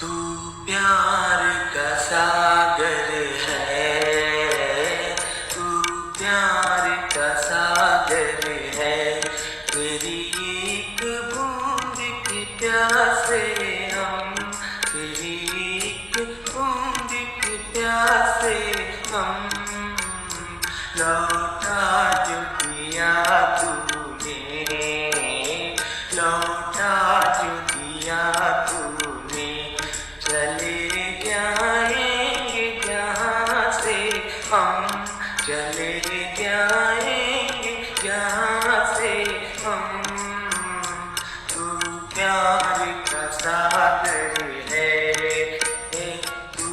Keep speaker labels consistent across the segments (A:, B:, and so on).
A: तू प्यार का सागर है, तू प्यार का सागर है। तेरी एक बूंद की प्यासे हम, तेरी एक बूंद की प्यासे हम। लौटा जो दिया तूने, लौटा जो दिया तूने, चले जाएंगे यहाँ से हम, चले जाएंगे यहाँ से हम। तू प्यार का सागर है, तू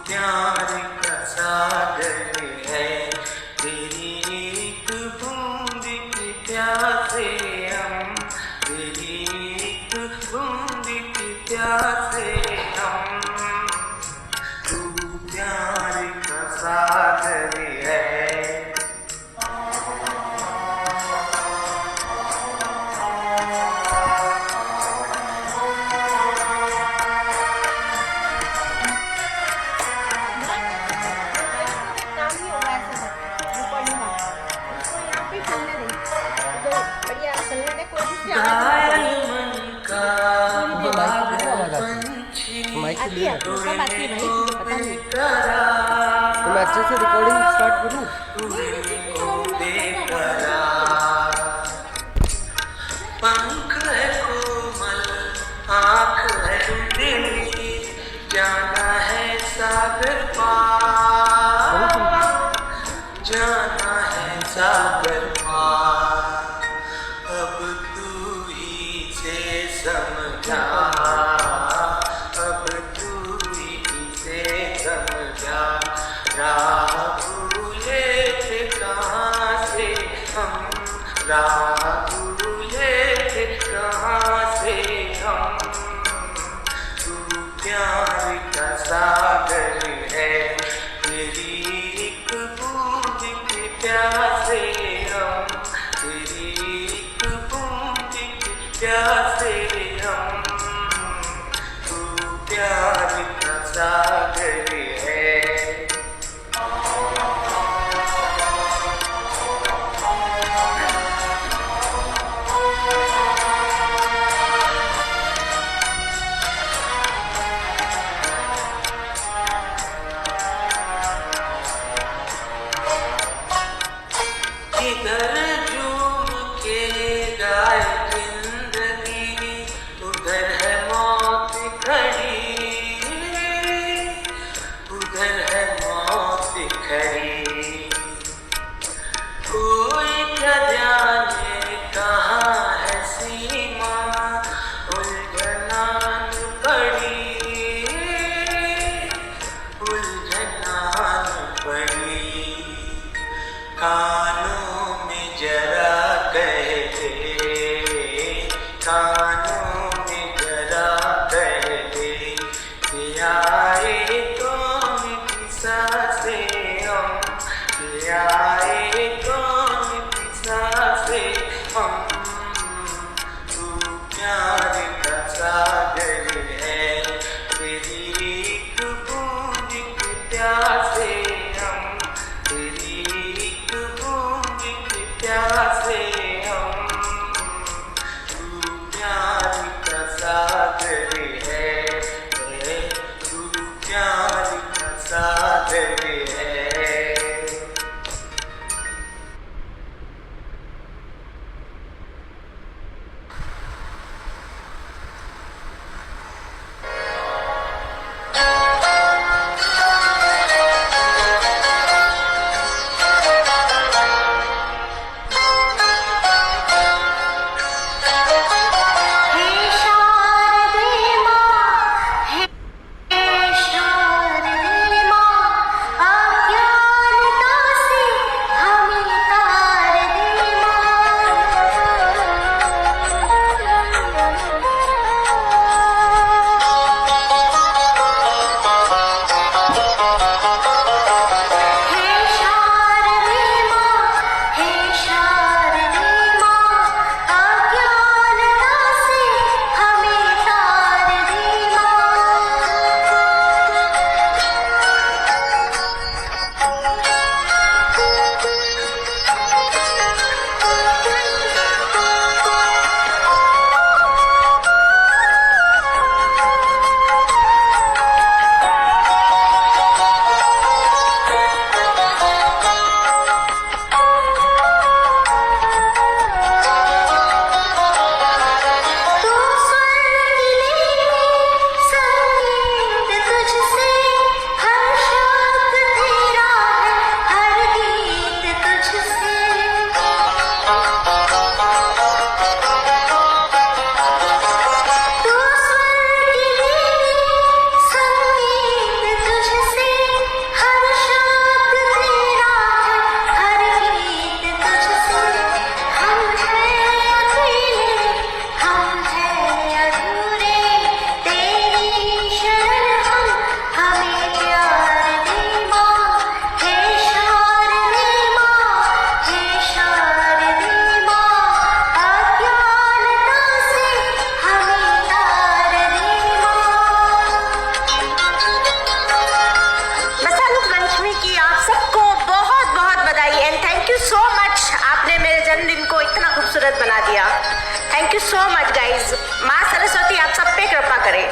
A: प्यार का सागर है। तेरी एक बूंद की प्यासे हम, तेरी एक बूंद की प्यासे हम। तू प्यार का सागर है। घायल मन का पंछी उड़ने को बेकरार,
B: तो मैं अच्छे से रिकॉर्डिंग स्टार्ट करूं?
A: उड़ने को बेकरार। पंख है कोमल, आँख है धुंधली, जाना है सागर पार, जाना है सागर पार। अब तू ही से समझा, अब तू ही से समझा। राह भूले थे कहाँ से हम, राह भूले थे कहाँ से हम। तू प्यार का सागर है, तेरी एक बूंद की प्यासे हम, तेरी एक बूंद की प्यासे हम। तू प्यार का सागर है। इधर झूम के गाए जिंदगी, उधर है मौत खड़ी, उधर है मौत खड़ी। कोई क्या जाने कहाँ है सीमा, उलझनान पड़ी, उलझनान पड़ी। कानों में जरा कह दे, कानों में जरा कह दे, कि आए कौन किसा से हम, कि आए कौन किसा से हम। तू प्यार का सागर है, तेरी एक बूंद की प्यासे हम, तेरी एक बूंद की प्यासे हम। तू प्यार का सागर है, तू प्यार का सागर है।
C: खूबसूरत बना दिया। Thank you so much guys. माँ सरस्वती आप सब पे कृपा करे।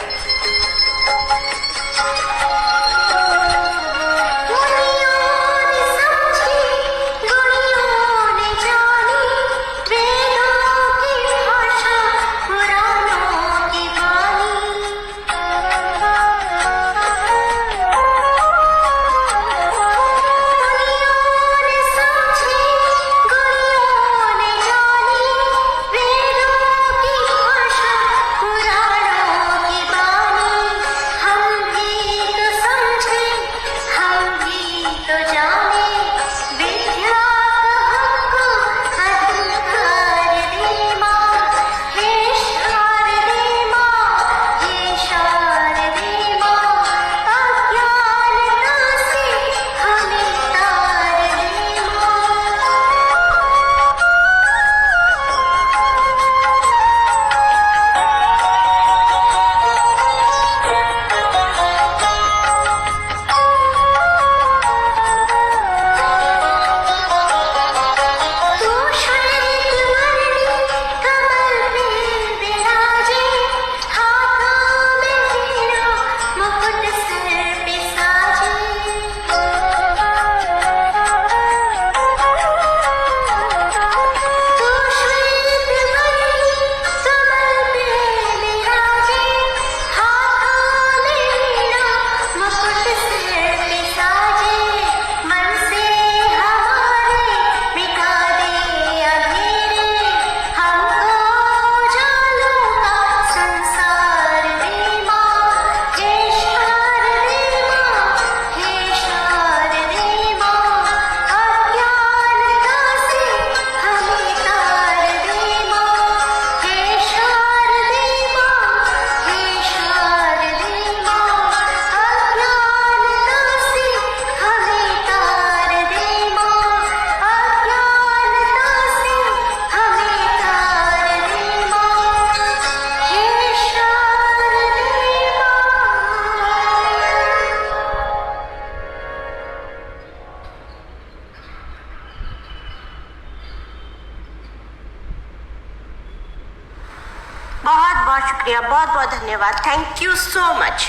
C: बहुत बहुत शुक्रिया, बहुत बहुत धन्यवाद। Thank you so much.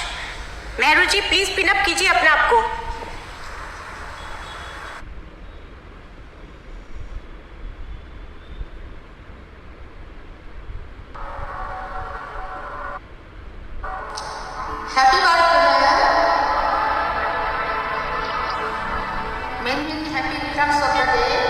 C: Mehru ji please pin up कीजिए अपने आप को।
D: Happy birthday. Many happy returns of the day.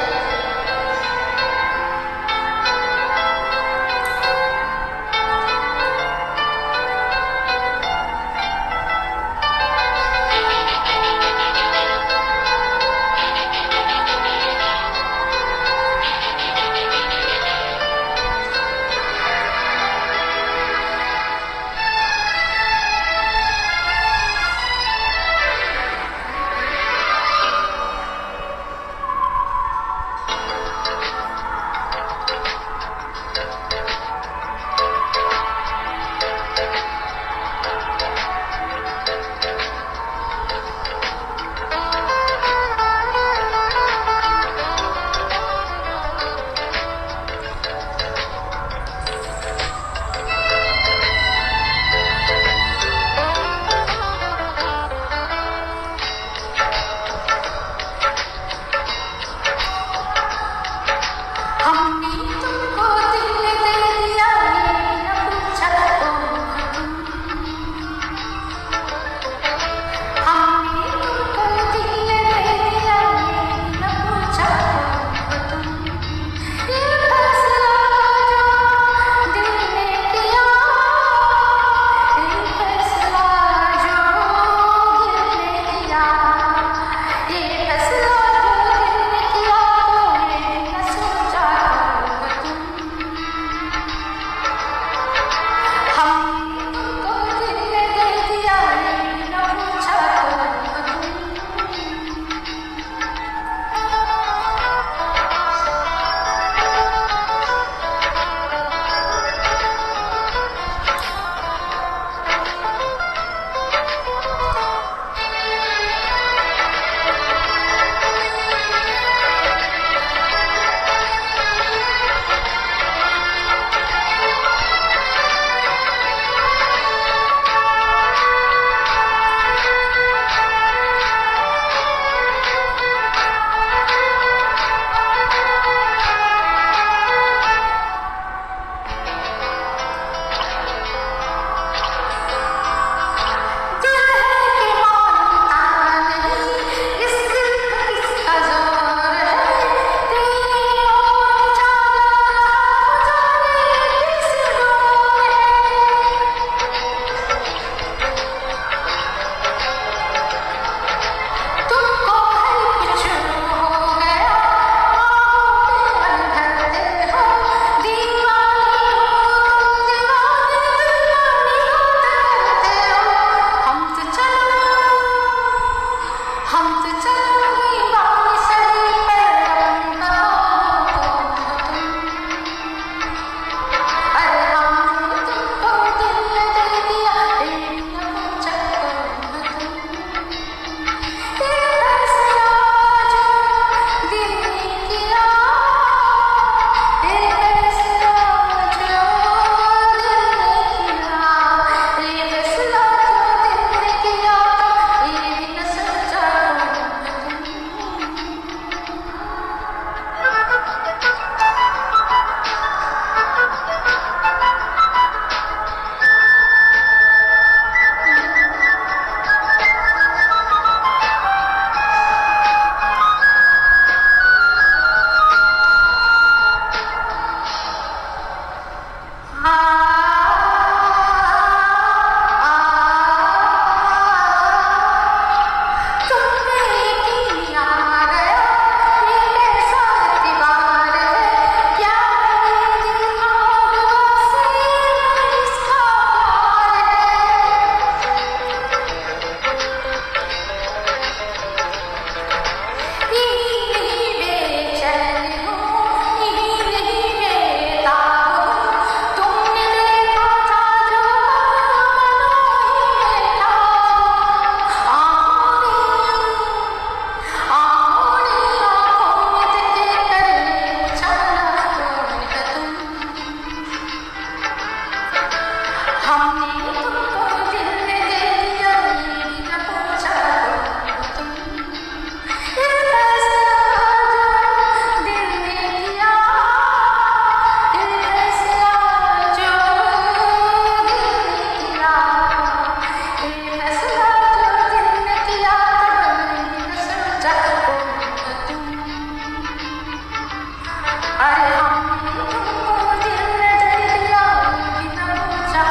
D: अरे हमको दिल ने दे दिया बिना पूछा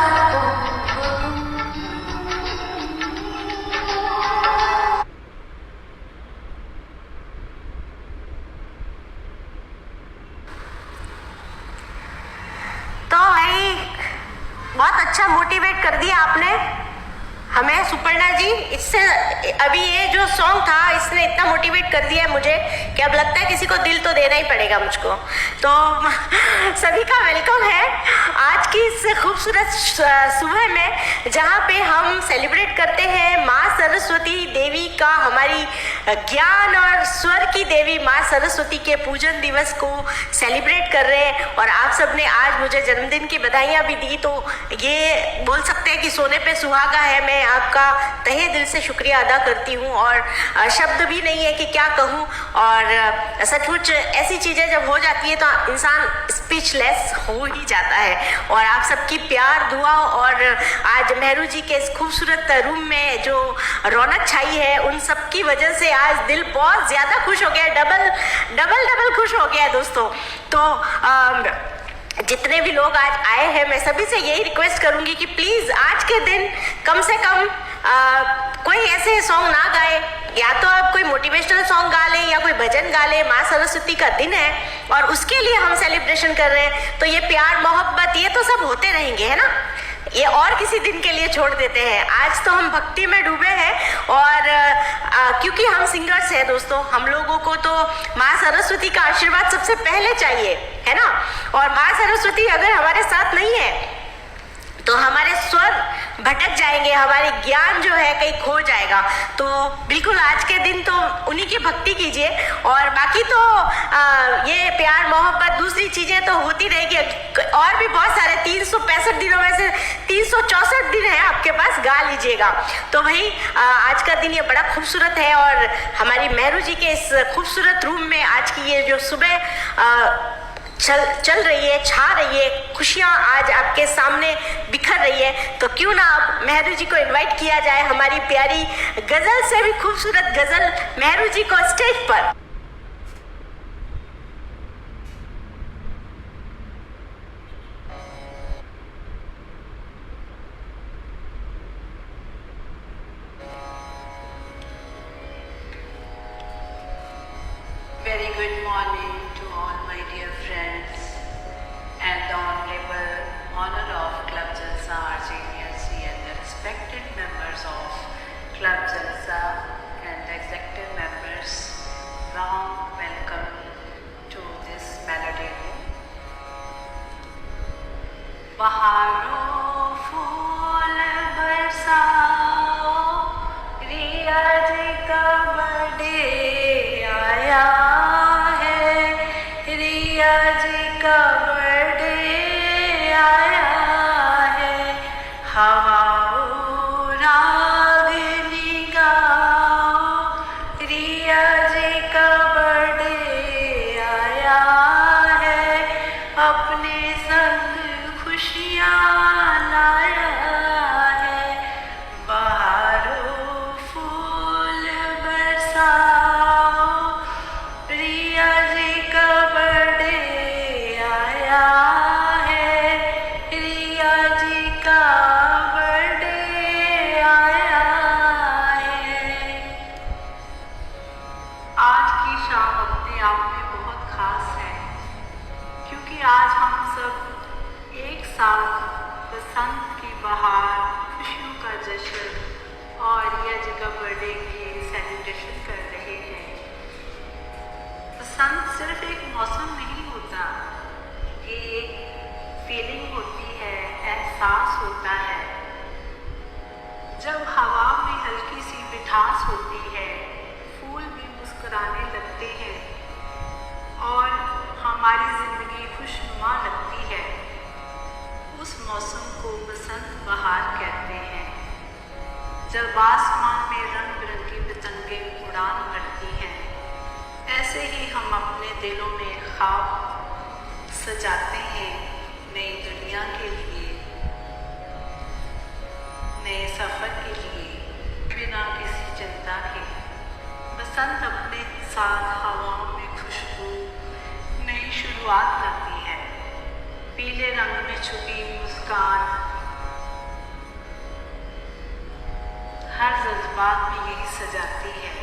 C: तो भाई बहुत अच्छा मोटिवेट कर दिया आपने हमें सुपर्णा जी। इससे अभी ये जो सॉन्ग था इसने इतना मोटिवेट कर दिया है मुझे कि अब लगता है किसी को दिल तो देना ही पड़ेगा मुझको। तो सभी का वेलकम है आज की इस खूबसूरत सुबह में जहाँ पे हम सेलिब्रेट करते हैं माँ सरस्वती देवी का, हमारी ज्ञान और स्वर की देवी माँ सरस्वती के पूजन दिवस को सेलिब्रेट कर रहे हैं। और आप सबने आज मुझे जन्मदिन की बधाइयाँ भी दी, तो ये बोल सकते हैं कि सोने पे सुहागा है। मैं आपका तहे दिल से शुक्रिया अदा करती हूँ और शब्द भी नहीं है कि क्या कहूँ। और सचमुच ऐसी चीज़ें जब हो जाती है तो इंसान स्पीचलेस हो ही जाता है। और आप सबकी प्यार दुआ और आज मेहरू जी के इस खूबसूरत रूम में जो रौनक छाई है उन सब की वजह से आज दिल बहुत ज़्यादा खुश हो गया, डबल खुश हो गया दोस्तों। तो जितने भी लोग आज आए हैं मैं सभी से यही रिक्वेस्ट करूंगी कि प्लीज़ आज के दिन कम से कम कोई ऐसे सॉन्ग ना गाए, या तो आप कोई मोटिवेशनल सॉन्ग गा लें या कोई भजन गा लें। माँ सरस्वती का दिन है और उसके लिए हम सेलिब्रेशन कर रहे हैं, तो ये प्यार मोहब्बत ये तो सब होते रहेंगे, है ना। ये और किसी दिन के लिए छोड़ देते हैं। आज तो हम भक्ति में डूबे हैं और क्योंकि हम सिंगर्स हैं दोस्तों, हम लोगों को तो माँ सरस्वती का आशीर्वाद सबसे पहले चाहिए, है ना। और माँ सरस्वती अगर हमारे साथ नहीं है तो हमारे स्वर भटक जाएंगे, हमारे ज्ञान जो है कहीं खो जाएगा। तो बिल्कुल आज के दिन तो उन्हीं की भक्ति कीजिए और बाकी तो ये प्यार मोहब्बत दूसरी चीज़ें तो होती रहेगी। और भी बहुत सारे 365 दिनों में से 364 दिन है आपके पास, गा लीजिएगा। तो भाई आज का दिन ये बड़ा खूबसूरत है और हमारी मेहरू जी के इस खूबसूरत रूम में आज की ये जो सुबह चल रही है, छा रही है, खुशियाँ आज आपके सामने बिखर रही है। तो क्यों ना अब मेहरू जी को इनवाइट किया जाए हमारी प्यारी गज़ल से भी खूबसूरत गज़ल मेहरू जी को स्टेज पर।
E: Very good morning to all my dear friends and the honorable honor of Club Jalsa RJNC and the respected members of Club Jalsa and the executive members. Warm welcome to this melody room. बहारों फूल बरसाओ, रिया जी का birthday आया है, रिया जी का birthday आया है। हवाओं रागनी गाओ, रिया जी का birthday आया है, अपने संग खुशियाँ लाया है। बहारों फूल बरसाओ, रिया जी का बर्थडे आया है, रिया जी का बर्थडे आया है। आज की शाम अपने आप में बहुत खास है क्योंकि आज हम सब एक साथ बसंत की बहार, खुशियों का जश्न और रिया जी का बर्थडे की सेलिब्रेशन कर रहे हैं। बसंत सिर्फ एक मौसम नहीं होता, ये एक फीलिंग होती है, एहसास होता है। जब हवा में हल्की सी मिठास होती है, फूल भी मुस्कुराने लगते हैं और हमारी ज़िंदगी खुशनुमा लगती है, उस मौसम को बसंत बहार कहते हैं। जब आसमान में रंग बिरंगी पतंगें उड़ान भरती हैं, ऐसे ही हम अपने दिलों में ख्वाब सजाते हैं नई दुनिया के लिए, नए सफ़र के लिए, बिना किसी चिंता के। बसंत अपने साथ हवाओं में खुशबू, नई शुरू शुरुआत लगती है। पीले रंग में छुपी मुस्कान हर जज्बात में यही सजाती है।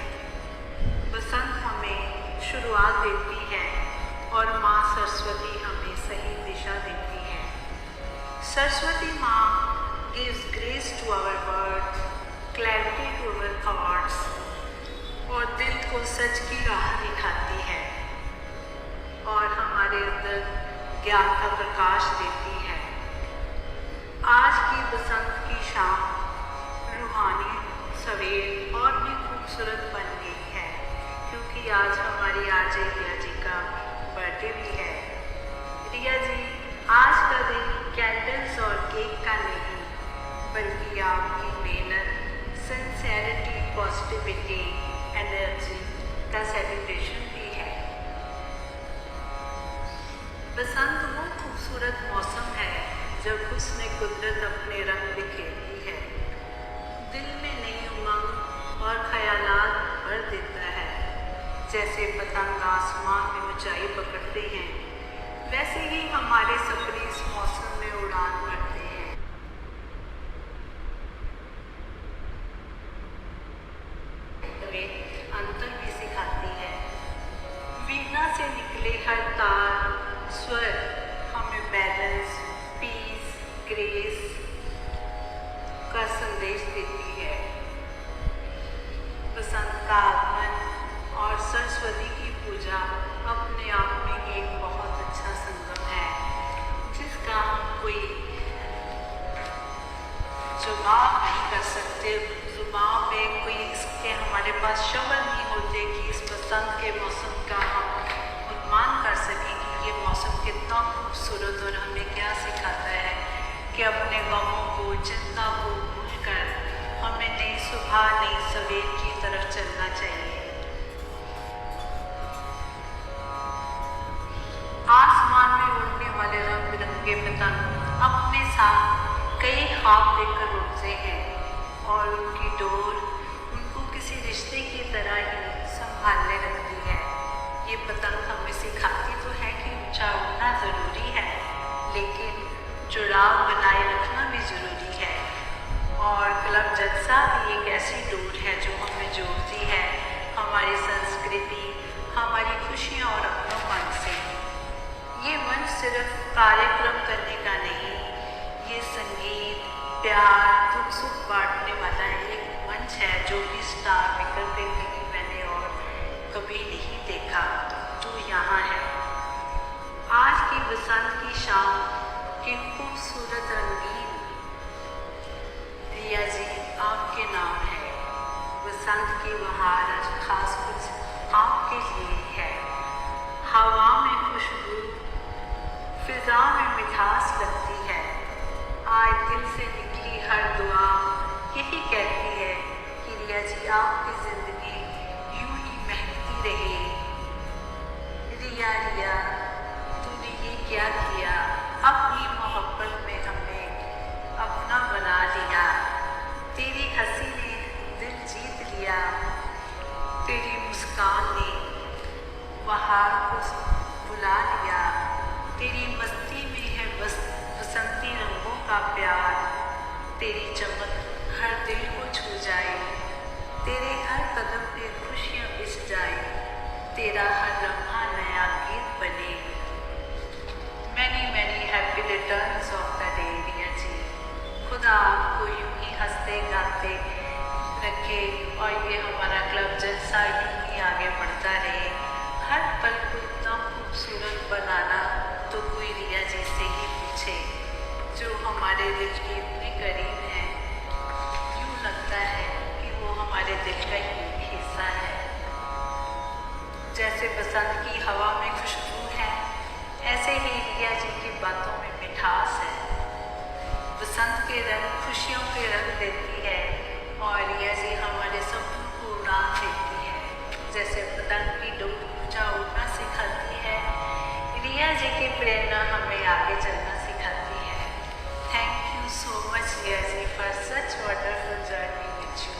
E: बसंत हमें शुरुआत देती है और माँ सरस्वती हमें सही दिशा देती है। सरस्वती माँ gives grace to our words, clarity to our thoughts और दिल को सच की राह दिखाती है और हमारे अंदर ज्ञान का प्रकाश देती है। आज की बसंत की शाम रूहानी, सवेर और भी खूबसूरत बन गई है क्योंकि आज हमारी आरजे रिया जी का बर्थडे भी है। रिया जी, आज का दिन कैंडल्स और केक का नहीं बल्कि आपकी मेहनत, सिंसेरिटी, पॉजिटिविटी, एनर्जी का सेलिब्रेशन भी है। बसंत वो खूबसूरत मौसम है जब हुस्न कुदरत अपने रंग बिखेरती है, दिल में नई उमंग और ख्यालात भर देता है। जैसे पतंग आसमान में ऊंचाई पकड़ते हैं, वैसे ही हमारे सपने इस मौसम में उड़ान भरते हैं। अंतर भी सिखाती है। वीणा से निकले हर तार, स्वर हमें बैलेंस, पीस, ग्रेस का संदेश देती है। बसंत का आगमन और सरस्वती की पूजा अपने आप में एक बहुत अच्छा संगम है जिसका हम कोई जवाब नहीं कर सकते। जुबान पे कोई इसके हमारे पास शब्द नहीं होते कि इस बसंत के मौसम का हम अनुमान कर सकें कि ये मौसम कितना खूबसूरत और हमें क्या सिखाता है कि अपने गमों को, चिंता को भूलकर हमें नई सुबह, नई सवेर की तरफ चलना चाहिए। आसमान में उड़ने वाले रंग बिरंगे पतंग अपने साथ कई ख्वाब लेकर उड़ते हैं और उनकी डोर उनको किसी रिश्ते की तरह ही संभालने लगती है। ये पतंग हमें सिखाती तो है कि ऊंचा उड़ना ज़रूरी है, लेकिन जुड़ाव बनाए रखना भी ज़रूरी है। और क्लब जलसा भी एक ऐसी डोर है जो हमें जोड़ती है हमारी संस्कृति, हमारी खुशियाँ और अपनोपन से। ये मंच सिर्फ कार्यक्रम करने का नहीं, ये संगीत, प्यार, दुख सुख बांटने वाला एक मंच है जो कि स्टार मेकर पे कहीं मैंने और कभी नहीं देखा, जो यहाँ है। आज की बसंत की शाम की खूबसूरत रंगीन रिया जी आपके नाम है। बसंत की बहार आज खास कुछ आपके लिए है। हवा में खुशबू, फिजा में मिठास लगती है। आज दिल से निकली हर दुआ यही कहती है कि रिया जी आपकी ज़िंदगी यूं ही महकती रहे। रिया रिया, तूने ये क्या किया, अपनी मोहब्बत में हमें अपना बना लिया। तेरी हंसी ने दिल जीत लिया, तेरी मुस्कान ने बहार को बुला लिया। तेरी मस्ती में है बस बसंती रंगों का प्यार, तेरी चमक हर दिल को छू जाए, तेरे हर कदम पे खुशियाँ बिछ जाए, तेरा हर लम्हा नया गीत बने। Many many happy returns of the day Riya ji. खुदा आपको यूं ही हंसते गाते रखे और ये हमारा क्लब जलसा यूं ही आगे बढ़ता रहे। हर पल को इतना खूबसूरत बनाना तो कोई रिया जी से ही पूछे जो हमारे दिल के इतने करीब हैं। यूँ लगता है कि वो हमारे दिल का ही हिस्सा है। जैसे बसंत की हवा में खुशबू है, ऐसे ही रिया जी की बातों में मिठास है। बसंत के रंग खुशियों के रंग देती है और रिया जी हमारे सपनों को उड़ान देती है। जैसे पतंग की डोर ऊंचा उड़ना सिखाती है, रिया जी की प्रेरणा हमें आगे चलना सिखाती है। Thank you so much Riya ji for such wonderful journey with you.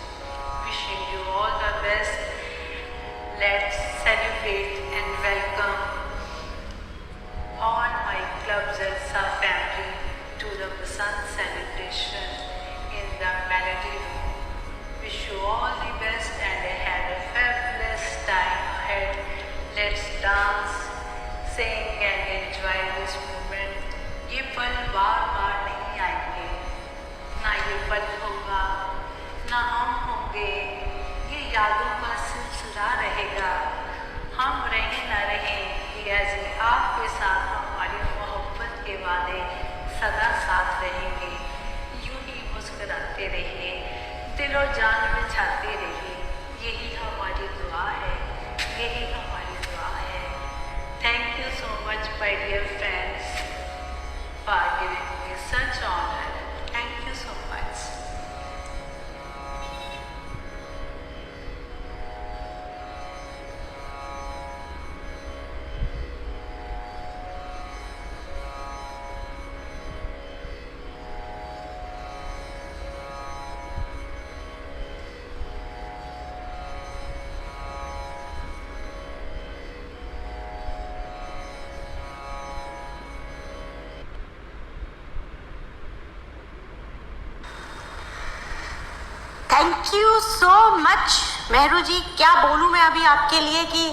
E: Wishing you all the best. Let's celebrate and welcome Club Jalsa family to the Basant celebration in the Melody Room. Wish you all the best and have a fabulous time ahead. Let's dance, sing and enjoy this moment. ये पल बार बार नहीं आएंगे, ना ये पल होगा, ना हम होंगे, ये यादों का सिलसिला रहेगा। हम रहें ना रहें, ये ऐसे आपके साथ हमारी मोहब्बत के वादे सदा साथ रहेंगे। यूं ही मुस्कुराते रहिए, दिलो जान में छाते रहिए, यही हमारी दुआ है, यही हमारी दुआ है। Thank you so much my dear friends for giving me such honor. Thank you so much.
C: Thank you so much Mehru ji. क्या बोलूँ मैं अभी आपके लिए कि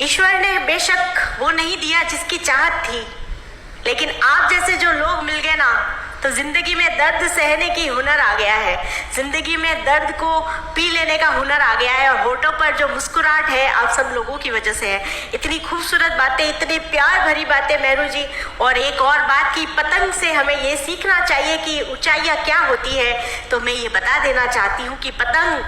C: ईश्वर ने बेशक वो नहीं दिया जिसकी चाहत थी, लेकिन आप जैसे जो लोग मिल गए ना, तो जिंदगी में दर्द सहने की हुनर आ गया है, जिंदगी में दर्द को पी लेने का हुनर आ गया है। और होठों पर जो मुस्कुराहट है आप सब लोगों की वजह से है। इतनी खूबसूरत बातें, इतनी प्यार भरी बातें मेहरू जी। और एक और बात कि पतंग से हमें ये सीखना चाहिए कि ऊंचाइयाँ क्या होती है। तो मैं ये बता देना चाहती हूँ कि पतंग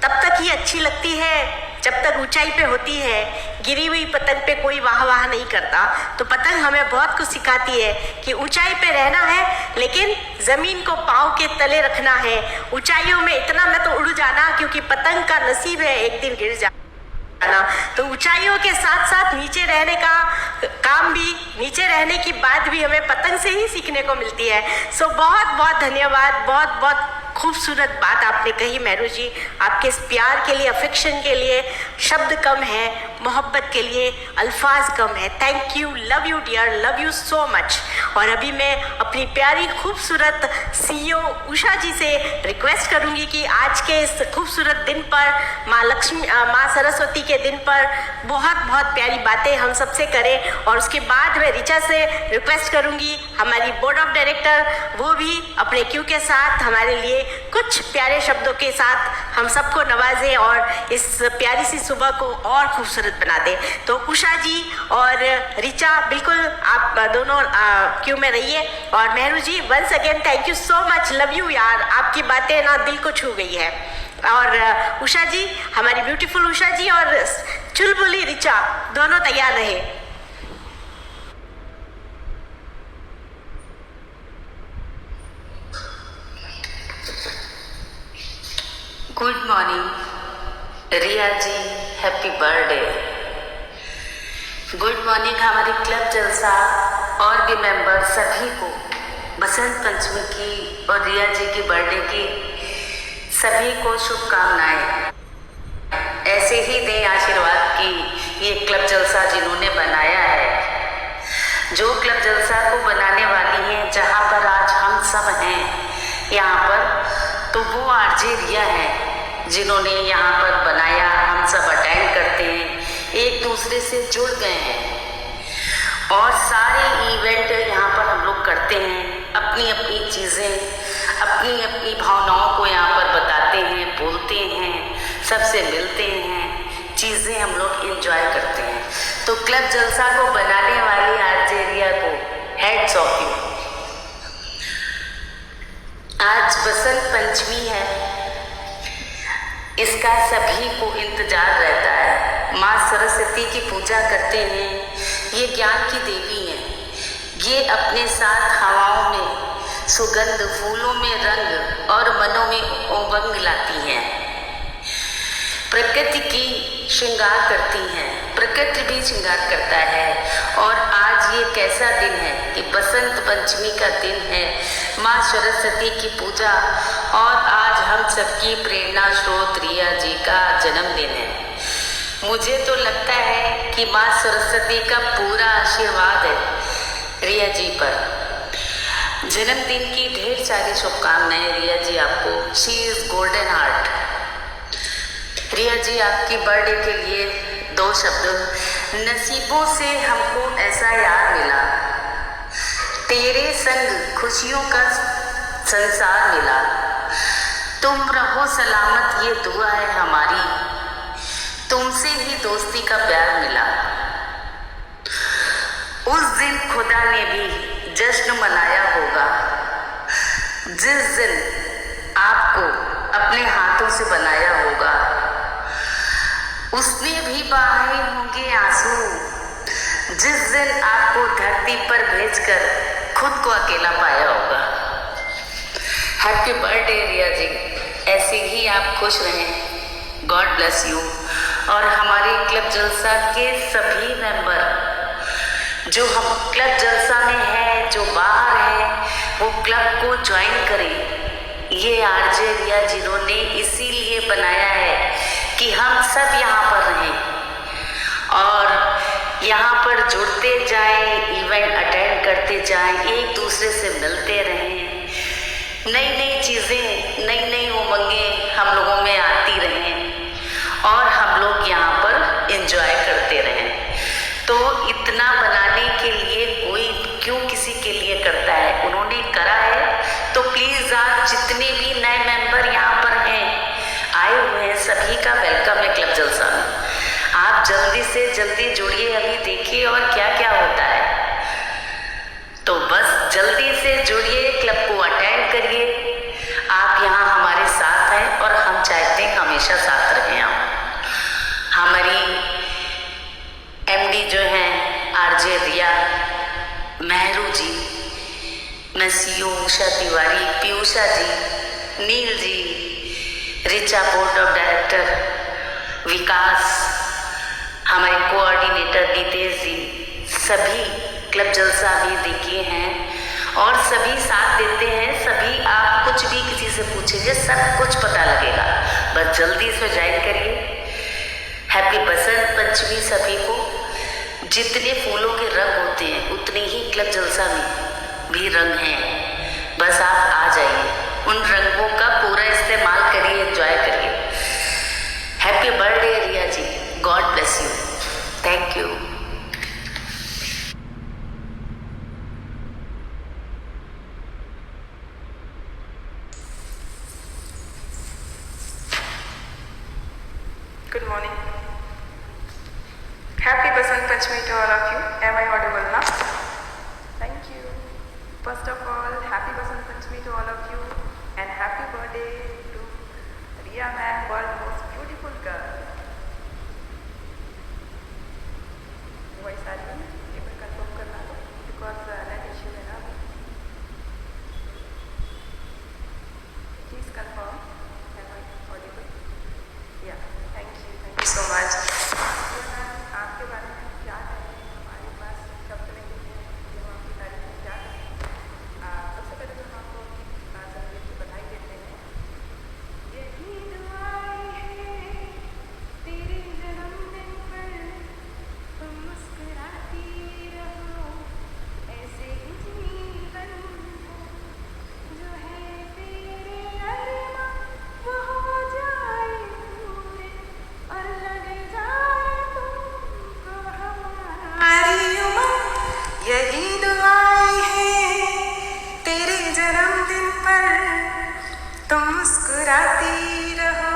C: तब तक ही अच्छी लगती है जब तक ऊंचाई पे होती है। गिरी हुई पतंग पे कोई वाह वाह नहीं करता। तो पतंग हमें बहुत कुछ सिखाती है कि ऊंचाई पे रहना है, लेकिन ज़मीन को पाँव के तले रखना है। ऊंचाइयों में इतना मैं तो उड़ जाना, क्योंकि पतंग का नसीब है एक दिन गिर जाना। तो ऊंचाइयों के साथ साथ नीचे रहने का काम भी, नीचे रहने की बात भी हमें पतंग से ही सीखने को मिलती है। सो बहुत बहुत धन्यवाद, बहुत बहुत खूबसूरत बात आपने कही मेहरू जी। आपके इस प्यार के लिए, अफेक्शन के लिए शब्द कम है, मोहब्बत के लिए अल्फाज कम है। Thank you, love you dear, love you so much. और अभी मैं अपनी प्यारी खूबसूरत CEO उषा जी से रिक्वेस्ट करूंगी कि आज के इस खूबसूरत दिन पर, माँ सरस्वती के दिन पर बहुत बहुत प्यारी बातें हम सबसे करें। और उसके बाद मैं ऋचा से रिक्वेस्ट करूंगी, हमारी बोर्ड ऑफ डायरेक्टर, वो भी अपने क्यू के साथ हमारे लिए कुछ प्यारे शब्दों के साथ हम सबको नवाजें और इस प्यारी सी सुबह को और खूबसूरत बना दें। तो उषा जी और ऋचा, बिल्कुल आप दोनों क्यू में रहिए। और Mehru ji, once again thank you so much, love you यार। आपकी बातें ना दिल को छू गई है। और उषा जी, हमारी ब्यूटीफुल उषा जी और चुलबुली ऋचा दोनों तैयार रहे।
F: गुड मॉर्निंग रिया जी, हैप्पी बर्थडे। गुड मॉर्निंग हमारी क्लब जलसा और भी मेंबर सभी को बसंत पंचमी की और रिया जी की बर्थडे की सभी को शुभकामनाएं। ऐसे ही दें आशीर्वाद की ये क्लब जलसा जिन्होंने बनाया है, जो क्लब जलसा को बनाने वाली हैं, जहाँ पर आज हम सब हैं यहाँ पर, तो वो आरजे रिया है जिन्होंने यहाँ पर बनाया। हम सब अटेंड करते हैं, एक दूसरे से जुड़ गए हैं और सारे इवेंट यहाँ पर हम लोग करते हैं। अपनी अपनी चीज़ें, अपनी अपनी भावनाओं को यहाँ पर बताते हैं, बोलते हैं, सबसे मिलते हैं, चीज़ें हम लोग एंजॉय करते हैं। तो क्लब जलसा को बनाने वाली आरजे रिया को हेड्स ऑफ यू। आज बसंत पंचमी है, इसका सभी को इंतजार रहता है। माँ सरस्वती की पूजा करते हैं, ये ज्ञान की देवी हैं। ये अपने साथ हवाओं में सुगंध, फूलों में रंग और मनों में उमंग लाती हैं। प्रकृति की श्रृंगार करती हैं, प्रकृति भी श्रृंगार करता है। और आज ये कैसा दिन है कि बसंत पंचमी का दिन है, माँ सरस्वती की पूजा, और आज हम सबकी प्रेरणा स्रोत रिया जी का जन्मदिन है। मुझे तो लगता है कि माँ सरस्वती का पूरा आशीर्वाद है रिया जी पर। जन्मदिन की ढेर सारी शुभकामनाएं रिया जी आपको। She is golden heart. Riya ji, आपकी बर्थडे के लिए 2 शब्द। नसीबों से हमको ऐसा यार मिला, तेरे संग खुशियों का संसार मिला, तुम रहो सलामत ये दुआ है हमारी, तुमसे ही दोस्ती का प्यार मिला। उस दिन खुदा ने भी जश्न मनाया होगा जिस दिन आपको अपने हाथों से बनाया होगा। उसने भी बहाए होंगे आंसू जिस दिन आपको धरती पर भेजकर खुद को अकेला पाया होगा। हैप्पी बर्थडे रिया जी, ऐसे ही आप खुश रहें। God bless you. और हमारे क्लब जलसा के सभी मेंबर जो हम क्लब जलसा में हैं, जो बाहर हैं, वो क्लब को ज्वाइन करें। ये आरजे रिया जिन्होंने इसीलिए बनाया है कि हम सब यहाँ पर रहें और यहाँ पर जुड़ते जाएं, इवेंट अटेंड करते जाएं, एक दूसरे से मिलते रहें, नई नई चीज़ें, नई नई उमंगें हम लोगों में आती रहें और हम लोग यहाँ पर एंजॉय करते रहें। तो इतना बनाने के लिए कोई क्यों किसी के लिए करता है, उन्होंने करा है। तो प्लीज़ आप जितने भी नए मेंबर यहाँ पर हैं, आए हुए हैं, सभी का वेलकम है क्लब जलसा में। आप जल्दी से जल्दी जुड़िए, अभी देखिए और क्या क्या होता है। तो बस जल्दी से जुड़िए, क्लब को अटेंड करिए। आप यहाँ हमारे साथ हैं और हम चाहते हैं हमेशा साथ रहें आप। हमारी एमडी जो हैं आरजे रिया, मेहरू जी, नसीओ Usha Tiwari, Piyusha ji, Neel ji, Richa board of director, Vikas, हमारे कोऑर्डिनेटर नितेश जी, सभी क्लब जलसा भी देखिए हैं और सभी साथ देते हैं। सभी आप कुछ भी किसी से पूछेंगे सब कुछ पता लगेगा। बस जल्दी से ज्वाइन करिए। हैप्पी बसंत पंचमी सभी को। जितने फूलों के रंग होते हैं उतने ही क्लब जलसा में भी रंग हैं। बस आप आ जाइए, उन रंगों का पूरा इस्तेमाल करिए, एंजॉय करिए। Happy birthday Riya ji, god bless you. Thank you.
G: Good morning. Happy Basant Panchami to all of you. Am I audible now? Thank you. First of all, happy Basant Panchami to all of you and happy birthday to Riya ma'am, world most beautiful girl. Voice आ रही है? एक बार confirm करना दो because net issue है ना अभी. Please confirm. Am I audible? Yeah. Thank you so much. आपके बारे में क्या कहें, हमारे पास शब्द नहीं है कि हम आपकी तारीफ में क्या कहें। सबसे पहले तो हम आपको जन्मदिन की बधाई देते हैं। यही दुआएं हैं तेरे जन्मदिन पर, तुम मुस्कुराती रहो, ऐसे ही जीवन जो है तेरे अरमां वो हो जाए पूरे और लग जाए तुमको हमारी उम्र। यही दुआएं हैं तेरे जन्मदिन पर, तुम मुस्कुराती रहो,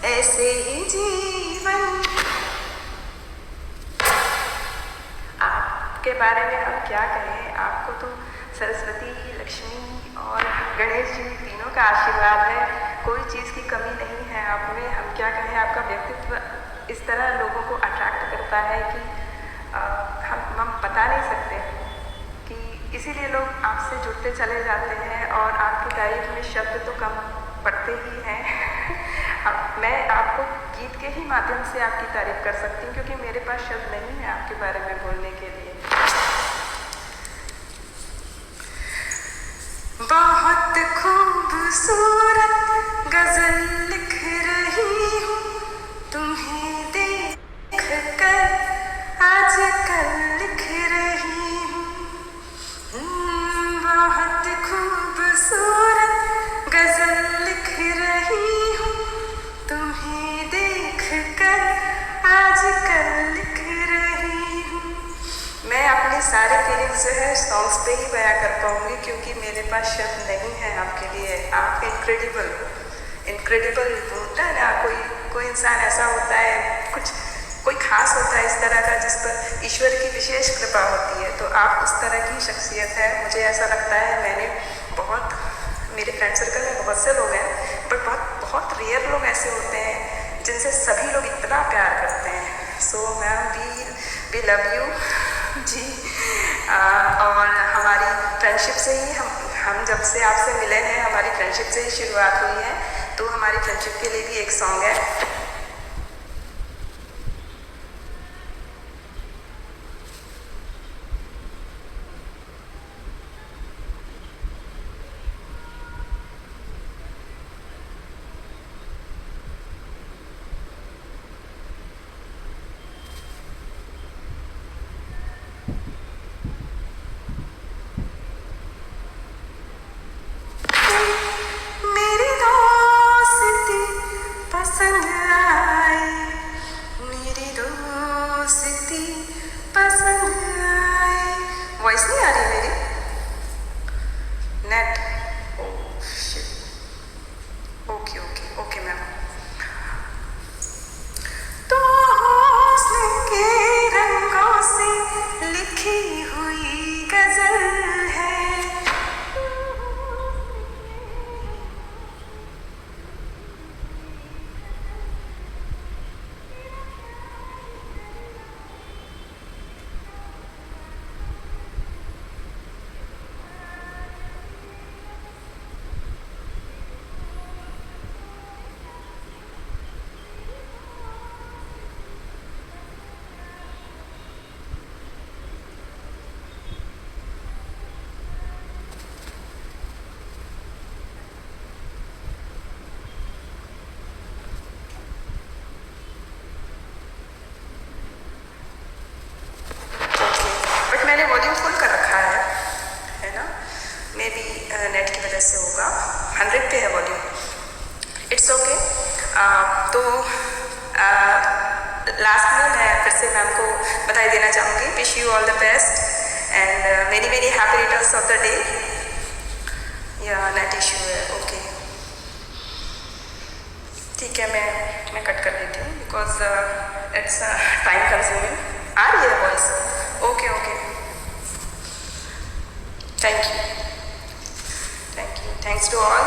G: ऐसे ही जीवन। आपके बारे में हम क्या कहें, आपको तो सरस्वती, लक्ष्मी और गणेश जी तीनों का आशीर्वाद है। कोई चीज़ की कमी नहीं है आप में। हम क्या कहें, आपका व्यक्तित्व इस तरह लोगों को अट्रैक्ट करता है कि हम बता नहीं सकते कि इसीलिए लोग आपसे जुड़ते चले जाते हैं और आपकी तारीफ में शब्द तो कम पड़ते ही हैं। मैं आपको गीत के ही माध्यम से आपकी तारीफ कर सकती हूँ क्योंकि मेरे पास शब्द नहीं है आपके बारे में बोलने के लिए। बहुत खूबसूरत गजल लिख रही हूँ तुम्हें दे मैं अपनी सारी फीलिंग्स जो है सॉन्ग्स पे ही बयां कर पाऊँगी, क्योंकि मेरे पास शब्द नहीं है आपके लिए। आप इनक्रेडिबल होता है ना, कोई इंसान ऐसा होता है, कोई खास होता है इस तरह का जिस पर ईश्वर की विशेष कृपा होती है। तो आप उस तरह की शख्सियत है। मुझे ऐसा लगता है, मैंने मेरे फ्रेंड सर्कल में बहुत से लोग हैं, बट बहुत रेयर लोग ऐसे होते हैं जिनसे सभी लोग इतना प्यार करते हैं। So ma'am we love you ji. और हमारी फ्रेंडशिप से ही हम जब से आपसे मिले हैं, हमारी फ्रेंडशिप से ही शुरुआत हुई है। तो हमारी फ्रेंडशिप के लिए भी एक सॉन्ग है। वॉइस नहीं आ रही मेरी नेट। Okay ma'am. तो हुस्न के रंगों से लिखी हुई गजल है। नेट की वजह से होगा। 100 पे है वॉल्यूम। It's okay. तो लास्ट में मैं फिर से मैम को बधाई देना चाहूँगी। Wish you all the best and many happy returns of the day. या नेट इशू है। ओके ठीक है, मैं कट कर देती हूँ बिकॉज इट्स टाइम कंज्यूमिंग। आ रही है voice? Okay thank you thanks to all.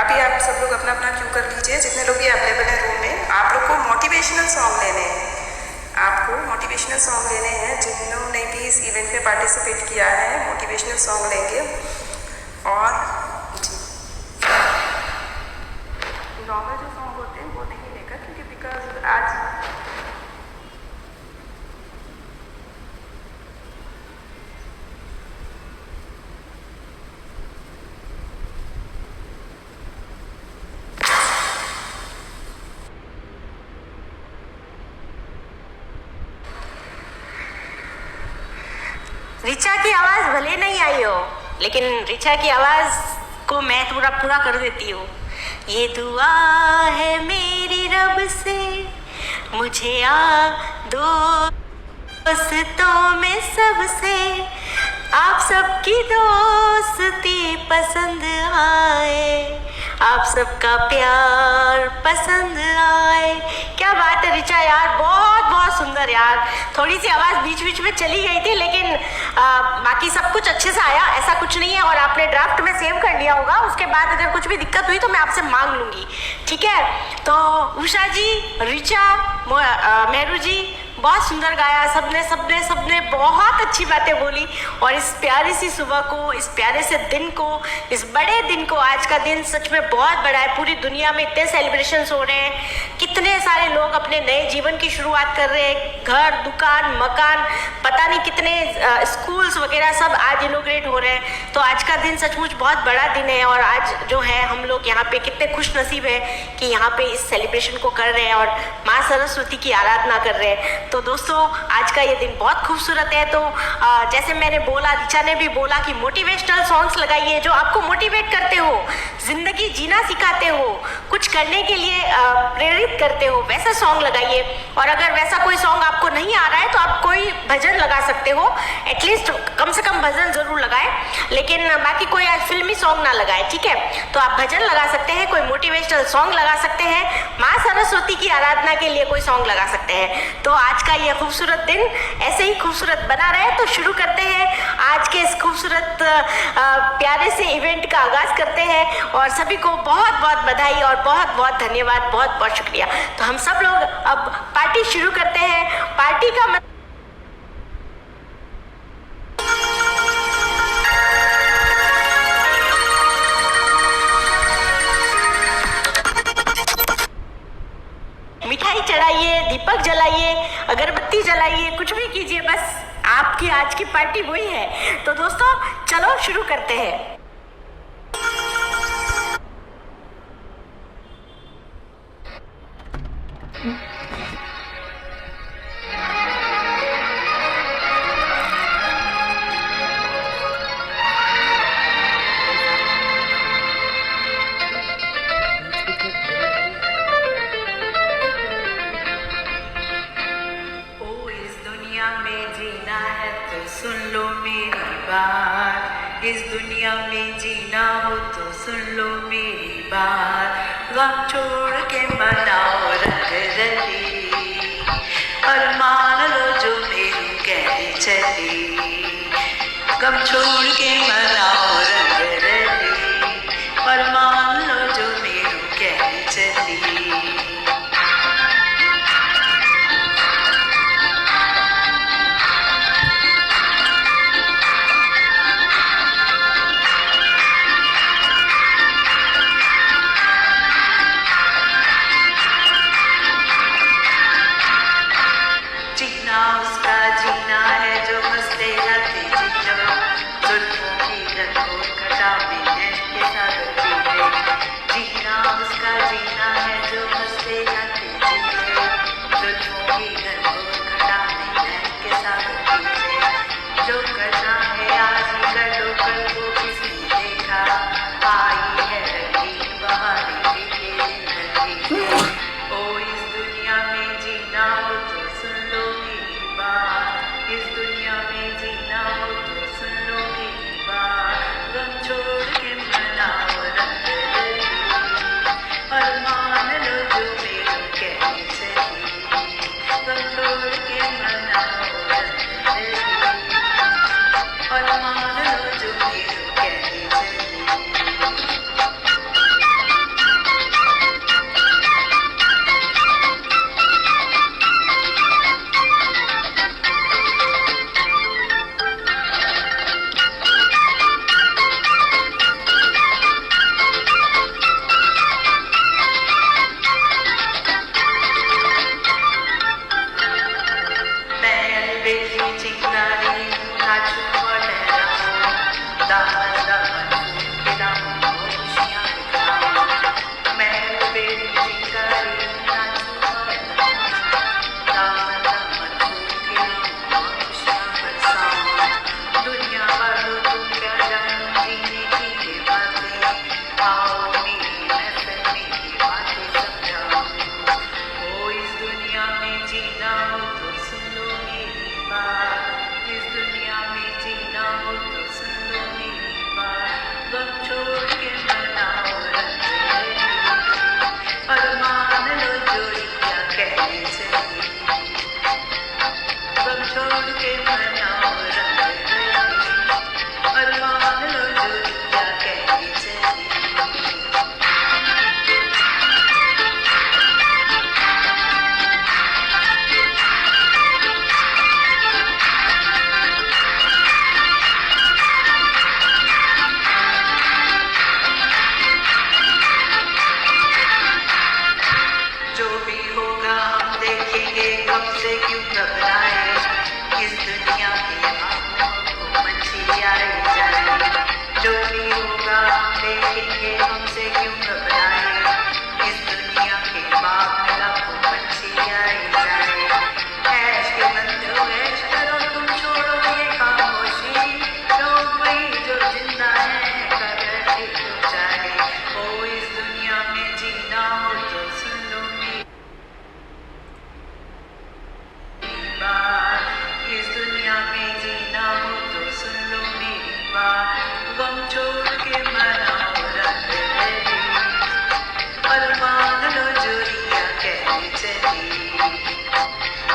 G: अभी आप सब लोग अपना क्यू कर लीजिए, जितने लोग भी अवेलेबल हैं रूम में। आप लोग को मोटिवेशनल सॉन्ग लेने हैं। जिन्होंने भी इस इवेंट में पार्टिसिपेट किया है, मोटिवेशनल सॉन्ग लेंगे। और नॉर्मल जो सॉन्ग होते हैं वो नहीं लेकर, क्योंकि बिकॉज आज
C: रिचा की आवाज भले नहीं आई हो, लेकिन रिचा की आवाज को मैं पूरा कर देती हूँ। ये दुआ है मेरी रब से, मुझे दोस्तों में सबसे आप सबकी दोस्ती पसंद आए, आप सबका प्यार पसंद आए। क्या बात है रिचा यार, बहुत सुंदर यार। थोड़ी सी आवाज़ बीच में चली गई थी, लेकिन बाकी सब कुछ अच्छे से आया, ऐसा कुछ नहीं है। और आपने ड्राफ्ट में सेव कर लिया होगा, उसके बाद अगर कुछ भी दिक्कत हुई तो मैं आपसे मांग लूँगी, ठीक है? तो उषा जी, रिचा, मेहरू जी, बहुत सुंदर गाया। सबने बहुत अच्छी बातें बोली। और इस प्यारी सी सुबह को, इस प्यारे से दिन को, इस बड़े दिन को, आज का दिन सच में बहुत बड़ा है। पूरी दुनिया में इतने सेलिब्रेशंस हो रहे हैं, कितने सारे लोग अपने नए जीवन की शुरुआत कर रहे हैं। घर, दुकान, मकान, पता नहीं कितने स्कूल्स वगैरह सब आज इनोग्रेट हो रहे हैं। तो आज का दिन सचमुच बहुत बड़ा दिन है। और आज जो है हम लोग यहाँ पे कितने खुश नसीब है कि यहाँ पे इस सेलिब्रेशन को कर रहे हैं और माँ सरस्वती की आराधना कर रहे हैं। तो दोस्तों आज का ये दिन बहुत खूबसूरत है। तो जैसे मैंने बोला, रिचा ने भी बोला कि मोटिवेशनल सॉन्ग्स लगाइए जो आपको मोटिवेट करते हो, जिंदगी जीना सिखाते हो, कुछ करने के लिए प्रेरित करते हो, वैसा सॉन्ग लगाइए। और अगर वैसा कोई सॉन्ग आपको नहीं आ रहा है तो आप कोई भजन लगा सकते हो, एटलीस्ट कम से कम भजन जरूर लगाएं, लेकिन बाकी कोई आज फिल्मी सॉन्ग ना लगाए, ठीक है। तो आप भजन लगा सकते हैं, कोई मोटिवेशनल सॉन्ग लगा सकते हैं, माँ सरस्वती की आराधना के लिए कोई सॉन्ग लगा सकते हैं। तो आज का ये खूबसूरत दिन ऐसे ही खूबसूरत बना रहे। तो शुरू करते हैं आज के इस खूबसूरत प्यारे से इवेंट का आगाज करते हैं, और सभी को बहुत बहुत बधाई और बहुत बहुत धन्यवाद, बहुत बहुत शुक्रिया। तो हम सब लोग अब पार्टी शुरू करते हैं। पार्टी का मिठाई चढ़ाइए, दीपक जलाइए, अगरबत्ती जलाइए, कुछ भी कीजिए, बस आपकी आज की पार्टी वही है। तो दोस्तों चलो शुरू करते हैं।
E: सुन लो मेरी बात, इस दुनिया में जीना हो तो सुन लो मेरी बात। गम छोड़ के मनाओ रंग रली, और मान लो जो मेरी कहती चली। गम छोड़ के मनाओ रंग रली, और मान लो जो मेरी कहती चली।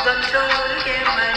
E: गम छोड़ के मर